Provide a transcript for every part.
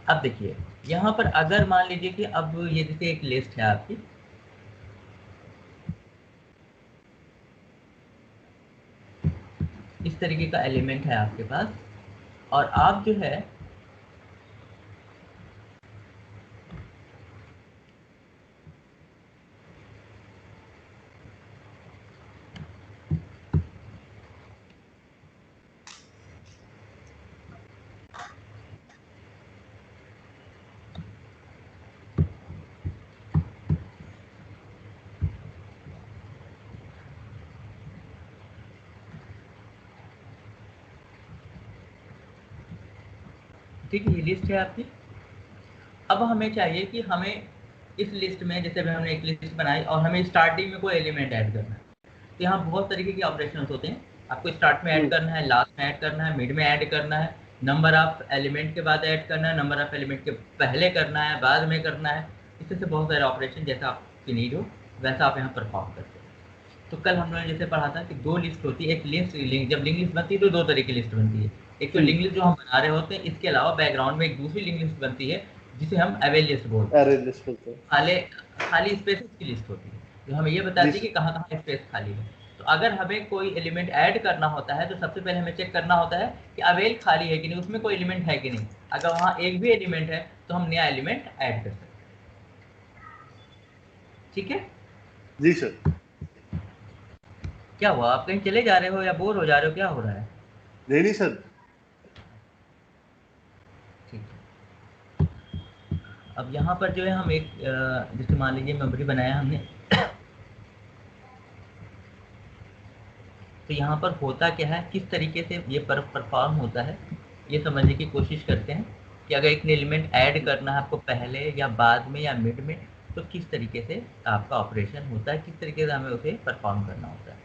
अब देखिए यहाँ पर अगर मान लीजिए कि अब ये जैसे एक लिस्ट है आपकी, इस तरीके का एलिमेंट है आपके पास, और आप जो है ठीक है, ये लिस्ट है आपकी। अब हमें चाहिए कि हमें इस लिस्ट में, जैसे अभी हमने एक लिस्ट बनाई और हमें स्टार्टिंग में कोई एलिमेंट ऐड करना है, तो यहाँ बहुत तरीके के ऑपरेशंस होते हैं। आपको स्टार्ट में ऐड करना है, लास्ट में ऐड करना है, मिड में ऐड करना है, नंबर ऑफ एलिमेंट के बाद ऐड करना है, नंबर ऑफ एलिमेंट के पहले करना है, बाद में करना है। इस तरह से बहुत सारे ऑपरेशन, जैसा आपकी नीड हो वैसा आप यहाँ परफॉर्म करते हैं। तो कल हम लोगों ने जैसे पढ़ा था कि दो लिस्ट होती है, एक लिस्ट लिंक, जब लिंक लिस्ट बनती है तो दो तरह की लिस्ट बनती है। एक तो लिंक लिस्ट जो हम बना रहे होते हैं, इसके अलावा बैकग्राउंड में एक दूसरी लिंक लिस्ट बनती है जिसे हम अवे लिस्ट बोलते हैं। एरे लिस्ट बोलते हैं। खाली खाली स्पेसेस की लिस्ट होती है जो हमें ये बताती है कि कहाँ कहाँ स्पेस खाली है। तो अगर हमें कोई एलिमेंट ऐड करना होता है तो सबसे पहले हमें चेक करना होता है कि अवेल खाली है कि नहीं, उसमें कोई एलिमेंट है कि नहीं। अगर वहाँ एक भी एलिमेंट है तो हम नया एलिमेंट ऐड कर सकते हैं। ठीक है जी सर। क्या हुआ, आप कहीं चले जा रहे हो या बोर हो जा रहे हो, क्या हो रहा है? नहीं नहीं सर। ठीक है, अब यहाँ पर जो है हम एक जैसे मान लीजिए मेमोरी बनाया हमने, तो यहाँ पर होता क्या है, किस तरीके से ये परफॉर्म होता है, ये समझने की कोशिश करते हैं कि अगर एक एलिमेंट ऐड करना है आपको पहले या बाद में या मिड में, तो किस तरीके से आपका ऑपरेशन होता है, किस तरीके से हमें उसे परफॉर्म करना होता है।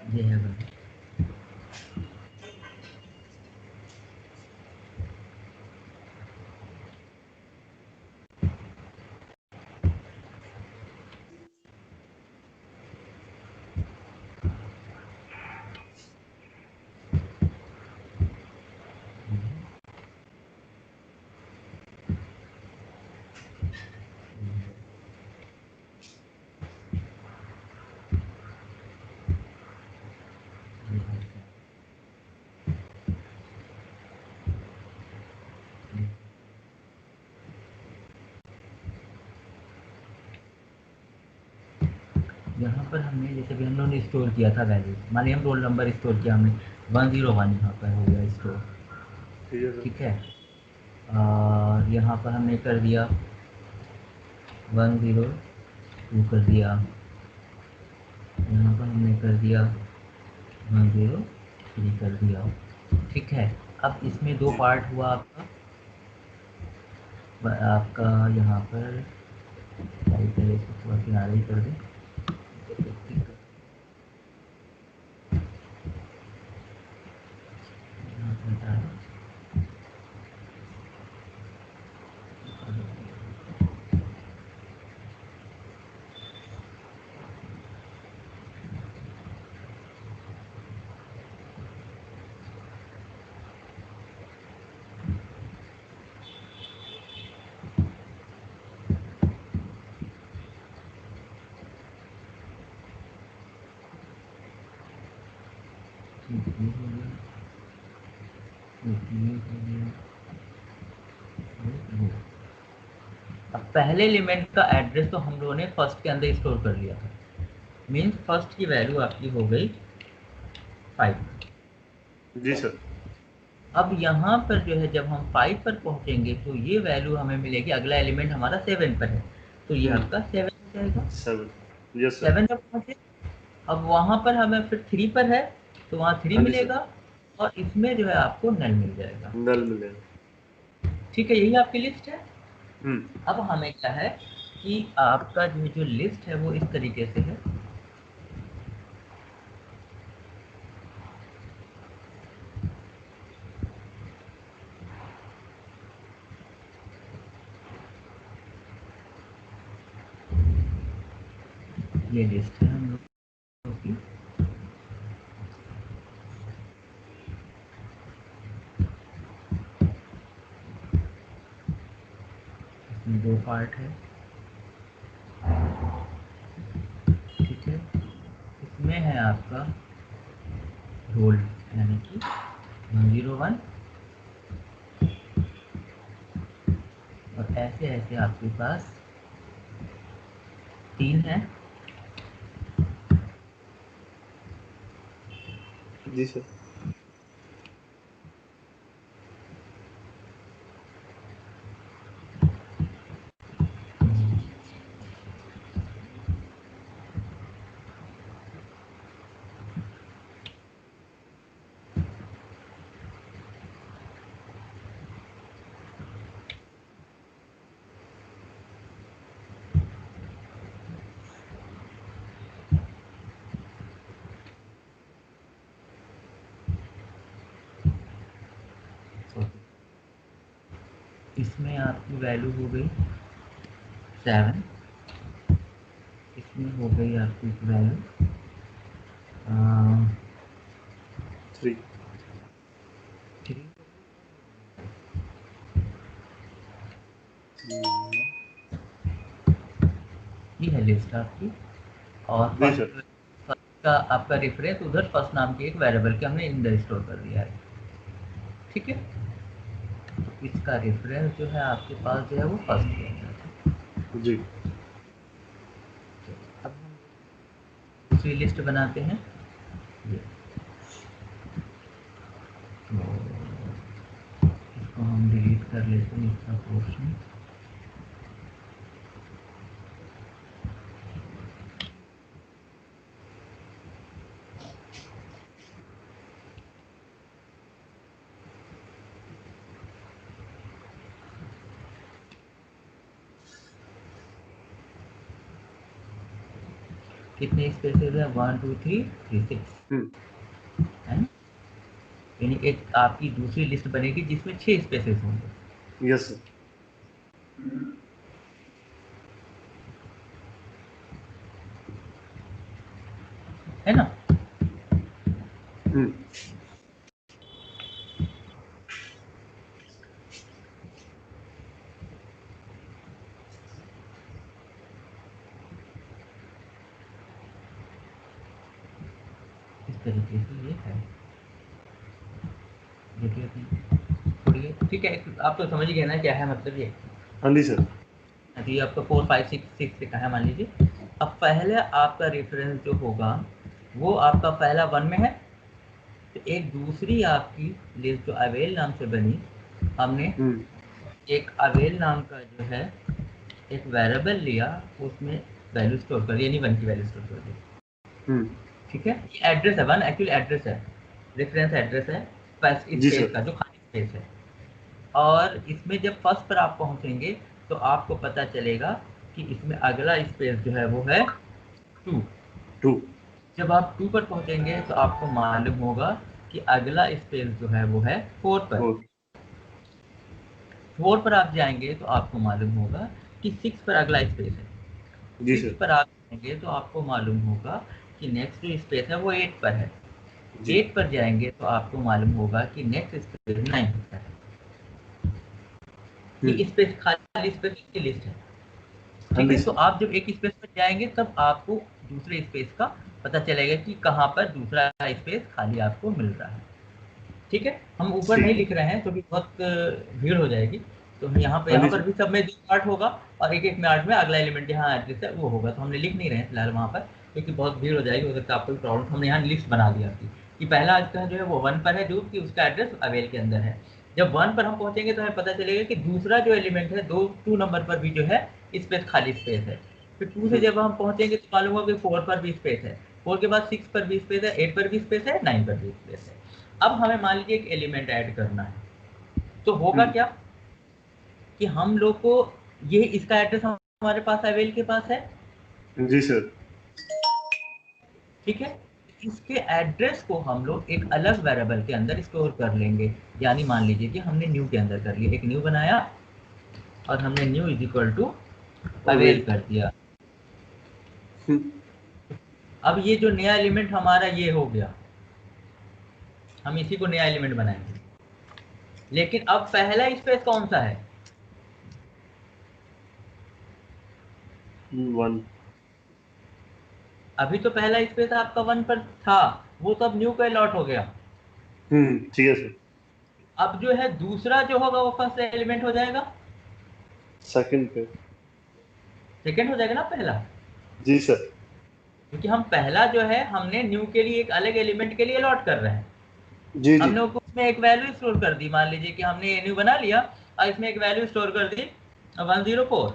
ये है भाई। यहाँ पर हमने जैसे भी हम लोगों ने स्टोर किया था वैल्यू, मान लीजिए हम रोल नंबर स्टोर किया हमने 101, यहाँ पर हो गया स्टोर। ठीक है सर। ठीक है, और यहाँ पर हमने कर दिया 102 कर दिया, यहाँ पर हमने कर दिया 103 कर दिया। ठीक है, अब इसमें दो पार्ट हुआ आपका यहाँ पर पहले इसको थोड़ा किनारे ही कर दें। यहाँ पर हटा दें। अब पहले एलिमेंट का एड्रेस तो हम लोगों ने फर्स्ट के अंदर स्टोर कर लिया था, मीन्स फर्स्ट की वैल्यू आपकी हो गई 5। जी सर। अब यहाँ पर जो है जब हम 5 पर पहुँचेंगे तो ये वैल्यू हमें मिलेगी, अगला एलिमेंट हमारा 7 पर है, तो ये आपका 7 हो जाएगा। 7। Yes sir. 7 पर पहुँचे, अब वहाँ पर हमें फिर 3 पर है तो वहाँ 3 हाँ जी सर। मिलेगा, और इसमें जो है आपको नल मिल जाएगा। नल मिलेगा। ठीक है, यही आपकी लिस्ट है। अब हमें क्या है कि आपका जो लिस्ट है वो इस तरीके से है। ये लिस्ट है हम लोग की। इसमें 2 पार्ट है, ठीक है। इसमें है आपका रोल यानी कि 101, और ऐसे ऐसे आपके पास 3 है। जी सर। इसमें आपकी वैल्यू हो गई 7, इसमें हो गई आपकी वैल्यू 3। ये है लिस्ट आपकी। और जी सर। फर्स्ट का आपका रेफरेंस उधर फर्स्ट नाम के एक वेरिएबल के हमने इंदर स्टोर कर दिया है, ठीक है। तो इसका रेफरेंस जो है आपके पास जो है वो फर्स्ट के अंदर है। जी। अब हम दूसरी लिस्ट बनाते हैं। ये तो इसको हम डिलीट कर लेते हैं, इसका पोर्शन। कितने स्पेसेस है? 1 2 3 3 6 है ना। यानी एक आपकी दूसरी लिस्ट बनेगी जिसमें 6 स्पेसेस होंगे। Yes sir. है ना। इस तरीके से ये है, देखिए थोड़ी, ठीक है। आप तो समझ गए ना क्या है मतलब ये। हाँ जी सर। यदि आपका 4 5 6 6 लिखा है मान लीजिए। अब पहले आपका रेफरेंस जो होगा वो आपका पहला 1 में है, तो एक दूसरी आपकी लिस्ट जो अवेल नाम से बनी, हमने एक अवेल नाम का जो है एक वेरिएबल लिया, उसमें वैल्यू स्टोर कर दी, यानी 1 की वैल्यू स्टोर कर दी, ठीक है। ये एड्रेस है, 1 एक्चुअली एड्रेस है, रेफरेंस एड्रेस है जी स्पेस सर। का, जो खाली स्पेस है। और इसमें जब फर्स्ट पर आप पहुंचेंगे तो आपको पता चलेगा कि इसमें अगला स्पेस जो है वो है 2। 2। जब आप 2 पर पहुंचेंगे तो आपको मालूम होगा कि अगला स्पेस जो है वो है 4 पर। 4 पर आप जाएंगे तो आपको मालूम होगा कि 6 पर अगला स्पेस है। जी 6 सर। पर आप जाएंगे तो आपको मालूम होगा कि नेक्स्ट जो स्पेस है वो 8 पर है। जी। 8 पर जाएंगे तो आपको मालूम होगा कि नेक्स्ट स्पेस 9 पर है। ये स्पेस खाली स्पेस की लिस्ट है, हाँ ठीक जी है। तो सर। आप जब एक स्पेस पर जाएंगे तब आपको दूसरे स्पेस का पता चलेगा कि कहाँ पर दूसरा स्पेस खाली आपको मिल रहा है, ठीक है। हम ऊपर नहीं ठीक है। लिख रहे हैं क्योंकि बहुत भीड़ हो जाएगी, तो हम यहाँ हाँ जी पर सर। भी सब में 2 पार्ट होगा और एक एक पार्ट में अगला एलिमेंट यहाँ एड्रेस है वो होगा, तो हमने लिख नहीं रहे हैं फिलहाल वहाँ पर, क्योंकि बहुत भीड़ हो जाएगी, हो सकता है आपको प्रॉब्लम। हमने यहाँ लिस्ट बना दिया आपकी कि पहला इसका जो है वो 1 पर है, जो कि उसका एड्रेस अवेल के अंदर है। जब 1 पर हम पहुँचेंगे तो हमें पता चलेगा कि दूसरा जो एलिमेंट है 2 नंबर पर भी जो है स्पेस खाली स्पेस है। फिर 2 से जब हम पहुँचेंगे तो मालूम होगा कि 4 पर भी स्पेस है, 4 के बाद 6 पर भी स्पेस है, 8 पर भी स्पेस है, 9 पर भी स्पेस है। अब हमें मान लीजिए एक एलिमेंट ऐड करना है, तो होगा क्या कि हम लोग को ये इसका एड्रेस हमारे पास अवेल के पास है। जी सर। ठीक है, इसके एड्रेस को हम लोग एक अलग वेरिएबल के अंदर स्टोर कर लेंगे। यानी मान लीजिए कि हमने न्यू के अंदर कर लिया, एक न्यू बनाया और हमने new is equal to avail कर दिया। अब ये जो नया एलिमेंट हमारा ये हो गया, हम इसी को नया एलिमेंट बनाएंगे। लेकिन अब पहला स्पेस कौन सा है? 1। अभी तो पहला स्पेस आपका 1 पर था, वो तो अब न्यू का अलॉट हो गया। ठीक है सर। अब जो है दूसरा जो होगा वो फर्स्ट एलिमेंट हो जाएगा, सेकंड पे। सेकंड हो जाएगा ना पहला, जी सर। क्योंकि हम पहला जो है हमने न्यू के लिए एक अलग एलिमेंट के लिए अलॉट कर रहे हैं। जी जी। हमने उसमें एक वैल्यू स्टोर कर दी, मान लीजिए कि हमने ये न्यू बना लिया और इसमें एक वैल्यू स्टोर कर दी 104।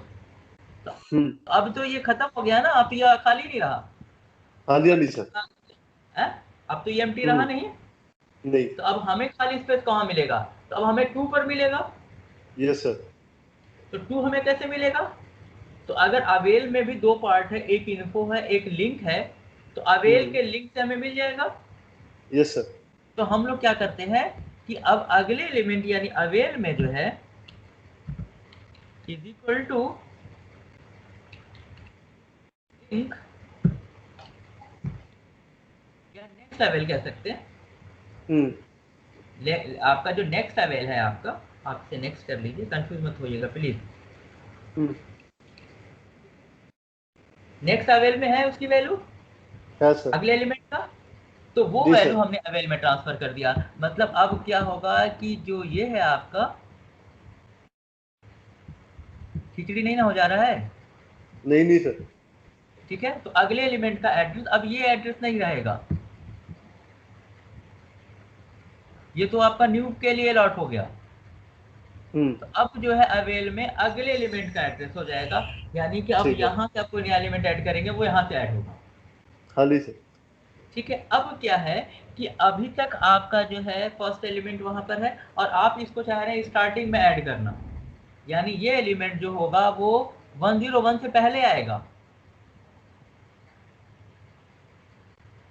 तो अब तो ये खत्म हो गया ना, अब ये खाली नहीं रहा। हाँ दिया नहीं सर। है? अब तो ये एम्प्टी रहा नहीं। नहीं। तो अब हमें खाली स्पेस कहाँ मिलेगा? तो अब हमें 2 पर मिलेगा। Yes sir. तो 2 हमें कैसे मिलेगा? तो अगर अवेल में भी दो पार्ट है, एक इन्फो है एक लिंक है, तो अवेल के लिंक से हमें मिल जाएगा। Yes sir. तो हम लोग क्या करते हैं कि अब अगले एलिमेंट यानी अवेल में जो है इज इक्वल टू लिंक या नेक्स्ट अवेल कह सकते हैं। आपका जो नेक्स्ट अवेल है आपका, आप इसे नेक्स्ट कर लीजिए, कंफ्यूज मत होइएगा प्लीज। नेक्स्ट अवेल में है उसकी वैल्यू अगले एलिमेंट का, तो वो वैल्यू हमने अवेल में ट्रांसफर कर दिया। मतलब अब क्या होगा कि जो ये है आपका, खिचड़ी नहीं ना हो जा रहा है? नहीं नहीं सर। ठीक है, तो अगले एलिमेंट का एड्रेस अब ये एड्रेस नहीं रहेगा, ये तो आपका न्यू के लिए अलॉट हो गया। तो अब जो है अवेल में अगले एलिमेंट का एड्रेस हो जाएगा, यानी कि अब यहाँ से आप कोई नया एलिमेंट ऐड करेंगे वो यहाँ से ऐड होगा। हाँ जी सर। ठीक है, अब क्या है कि अभी तक आपका जो है फर्स्ट एलिमेंट वहां पर है और आप इसको चाह रहे हैं स्टार्टिंग में ऐड करना, यानी ये एलिमेंट जो होगा वो 101 से पहले आएगा।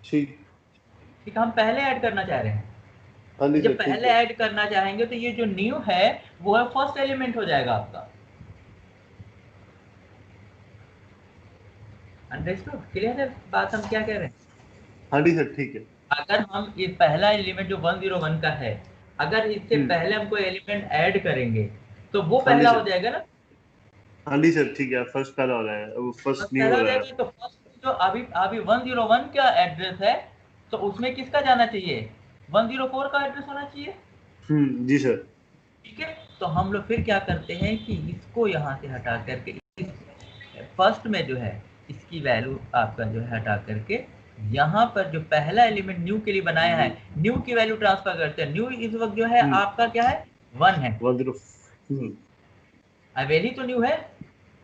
ठीक, हम पहले ऐड करना चाह रहे हैं। जब पहले ऐड करना चाहेंगे तो ये जो न्यू है वो है फर्स्ट एलिमेंट हो जाएगा आपका। अंडरस्टूड? क्लियर है बात हम क्या कह रहे हैं? हाँ जी सर ठीक है। अगर हम ये पहला एलिमेंट जो 101 का है, अगर इससे पहले हम कोई एलिमेंट ऐड करेंगे तो वो पहला हो जाएगा ना। हाँ जी सर ठीक है, फर्स्ट पहला हो रहा है, वो फर्स्ट न्यू हो रहा है। तो फर्स्ट जो अभी अभी 101 का एड्रेस है तो उसमें किसका जाना चाहिए? 104 का एड्रेस होना चाहिए। जी सर। ठीक है, तो हम लोग फिर क्या करते हैं कि इसको यहाँ से हटा करके फर्स्ट में जो है इसकी वैल्यू आपका जो है हटा करके यहाँ पर जो पहला एलिमेंट न्यू के लिए बनाया है न्यू की वैल्यू ट्रांसफर करते हैं। न्यू इस वक्त जो है आपका क्या है? 1 है। अवेल ही तो न्यू है।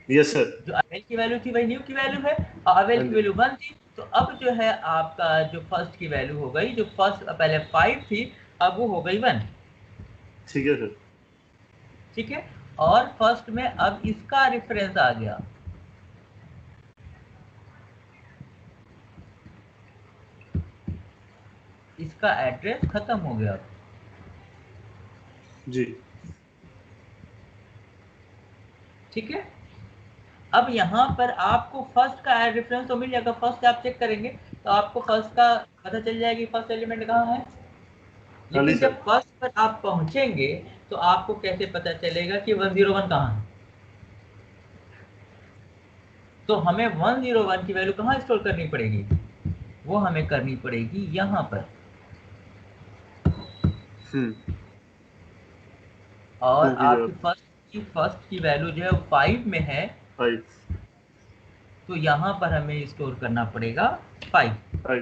Yes sir. जो अवेल की वैल्यू थी वही न्यू की वैल्यू है और अवेल की वैल्यू 1 थी। तो अब जो है आपका जो फर्स्ट की वैल्यू हो गई, जो फर्स्ट पहले 5 थी अब वो हो गई 1। ठीक है सर। ठीक है, और फर्स्ट में अब इसका रेफरेंस आ गया, इसका एड्रेस खत्म हो गया जी। ठीक है, अब यहाँ पर आपको फर्स्ट का रेफरेंस तो मिल जाएगा। फर्स्ट आप चेक करेंगे तो आपको फर्स्ट का पता चल जाएगी फर्स्ट एलिमेंट कहाँ है। लेकिन जब फर्स्ट पर आप पहुंचेंगे तो आपको कैसे पता चलेगा कि 101 कहाँ है? तो हमें 101 की वैल्यू कहाँ स्टोर करनी पड़ेगी? वो हमें करनी पड़ेगी यहाँ पर। और आपकी फर्स्ट की वैल्यू जो है 5 में है, 5, तो यहाँ पर हमें स्टोर करना पड़ेगा 5।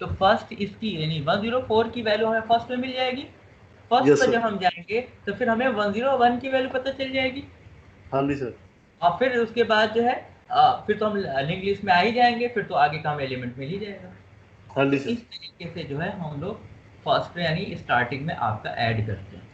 तो फर्स्ट इसकी यानी 104 की वैल्यू हमें फर्स्ट में मिल जाएगी। फर्स्ट पर जब हम जाएंगे तो फिर हमें 101 की वैल्यू पता चल जाएगी। हाँ जी सर। और फिर उसके बाद जो है फिर तो हम लिंक लिस्ट में आ ही जाएंगे, फिर तो आगे का हम एलिमेंट मिल ही जाएगा। हाँ जी सर। इस तरीके से जो है हम लोग फर्स्ट यानी स्टार्टिंग में आपका ऐड करते हैं।